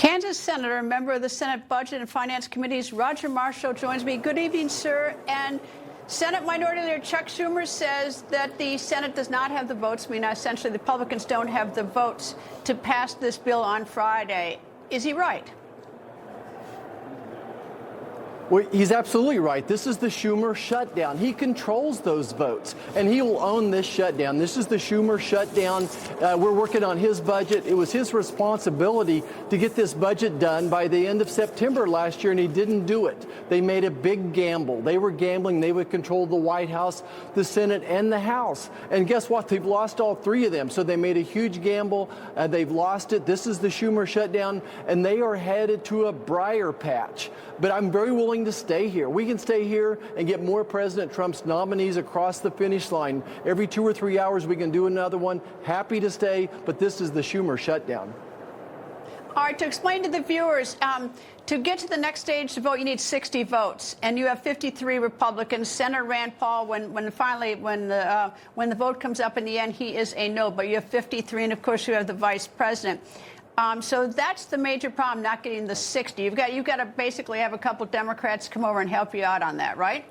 Kansas Senator, member of the Senate Budget and Finance Committees, Roger Marshall joins me. Good evening, sir. And Senate Minority Leader Chuck Schumer says that the Senate does not have the votes. I mean, essentially, the Republicans don't have the votes to pass this bill on Friday. Is he right? Well, he's absolutely right. This is the Schumer shutdown. He controls those votes, and he will own this shutdown. This is the Schumer shutdown. We're working on his budget. It was his responsibility to get this budget done by the end of September last year, and he didn't do it. They made a big gamble. They were gambling. They would control the White House, the Senate, and the House. And guess what? They've lost all three of them. So they made a huge gamble. They've lost it. This is the Schumer shutdown, and they are headed to a briar patch. But I'm very willing to stay here. We can stay here and get more President Trump's nominees across the finish line. Every 2 or 3 hours, we can do another one. Happy to stay, but this is the Schumer shutdown. All right, to explain to the viewers, to get to the next stage to vote, you need 60 votes, and you have 53 Republicans. Senator Rand Paul, when the vote comes up in the end, he is a no, but you have 53, and of course you have the vice president. So that's the major problem, not getting the 60. You've got to basically have a couple Democrats come over and help you out on that, right?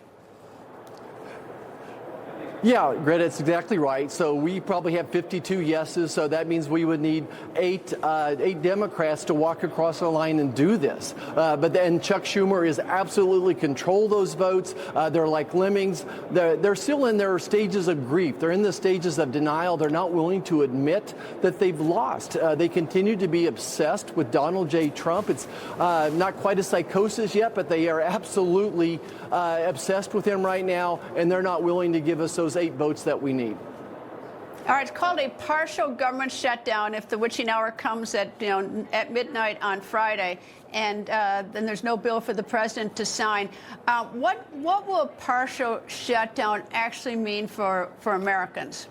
Yeah, Greta, it's exactly right. So we probably have 52 yeses, so that means we would need eight Democrats to walk across the line and do this. But then Chuck Schumer is absolutely control those votes. They're like lemmings. They're still in their stages of grief. They're in the stages of denial. They're not willing to admit that they've lost. They continue to be obsessed with Donald J. Trump. It's not quite a psychosis yet, but they are absolutely obsessed with him right now, and they're not willing to give us those 8 votes that we need. All right, it's called a partial government shutdown if the witching hour comes at midnight on Friday, and then there's no bill for the president to sign. What will a partial shutdown actually mean for Americans?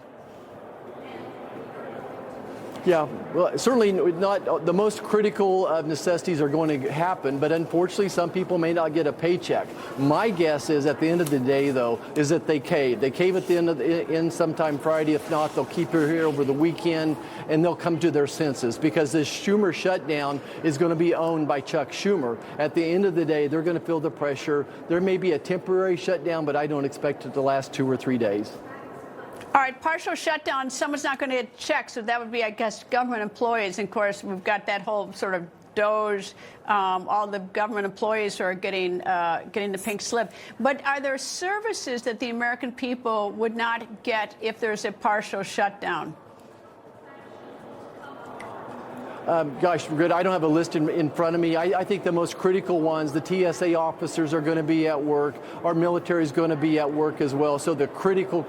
Yeah, well, certainly not the most critical of necessities are going to happen, but unfortunately some people may not get a paycheck. My guess is at the end of the day, though, is that they cave. They cave at the end sometime Friday. If not, they'll keep it here over the weekend, and they'll come to their senses because this Schumer shutdown is going to be owned by Chuck Schumer. At the end of the day, they're going to feel the pressure. There may be a temporary shutdown, but I don't expect it to last 2 or 3 days. All right, partial shutdown, someone's not going to get checks, so that would be, I guess, government employees. And of course, we've got that whole sort of Doge, all the government employees who are getting the pink slip. But are there services that the American people would not get if there's a partial shutdown? Gosh, good. I don't have a list in front of me. I think the most critical ones, the TSA officers are going to be at work. Our military is going to be at work as well. So the critical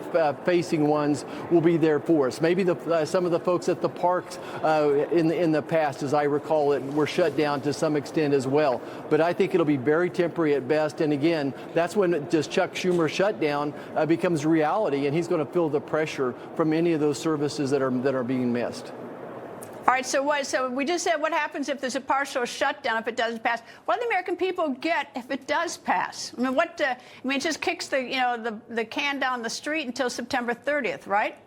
facing ones will be there for us. Maybe some of the folks at the parks in the past, as I recall it, were shut down to some extent as well. But I think it'll be very temporary at best. And again, that's when just Chuck Schumer shutdown becomes reality, and he's going to feel the pressure from any of those services that are being missed. All right, so we just said what happens if there's a partial shutdown, if it doesn't pass. What do the American people get if it does pass? I mean, it just kicks the can down the street until September 30th, right?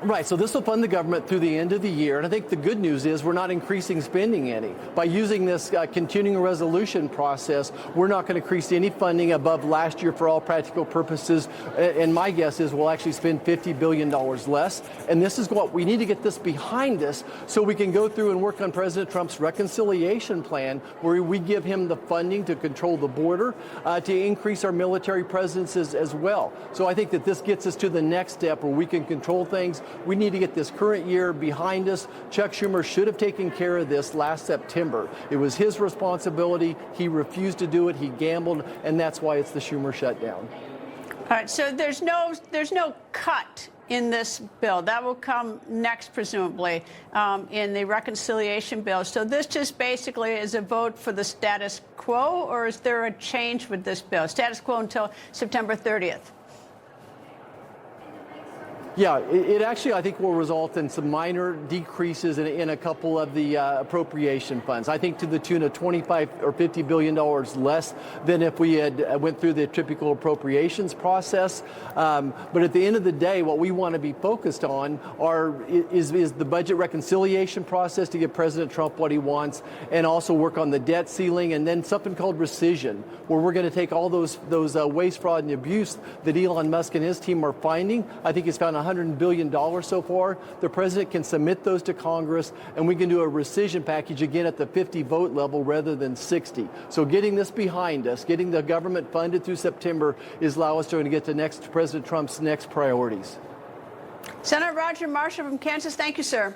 Right, so this will fund the government through the end of the year, and I think the good news is we're not increasing spending any. By using this continuing resolution process, we're not going to increase any funding above last year for all practical purposes, and my guess is we'll actually spend $50 billion less, and this is what we need to get this behind us so we can go through and work on President Trump's reconciliation plan where we give him the funding to control the border, to increase our military presence as well. So I think that this gets us to the next step where we can control things. We need to get this current year behind us. Chuck Schumer should have taken care of this last September. It was his responsibility. He refused to do it. He gambled, and that's why it's the Schumer shutdown. All right, so there's no cut in this bill. That will come next, presumably, in the reconciliation bill. So this just basically is a vote for the status quo, or is there a change with this bill? Status quo until September 30th. Yeah, it actually, I think, will result in some minor decreases in a couple of the appropriation funds. I think to the tune of $25 or $50 billion less than if we had went through the typical appropriations process. But at the end of the day, what we want to be focused on is the budget reconciliation process to give President Trump what he wants, and also work on the debt ceiling, and then something called rescission, where we're going to take all those waste, fraud, and abuse that Elon Musk and his team are finding. I think he's found $100 billion so far. The president can submit those to Congress, and we can do a rescission package again at the 50 vote level rather than 60. So getting this behind us, getting the government funded through September, is allow us to get to President Trump's next priorities. Senator Roger Marshall from Kansas, thank you, sir.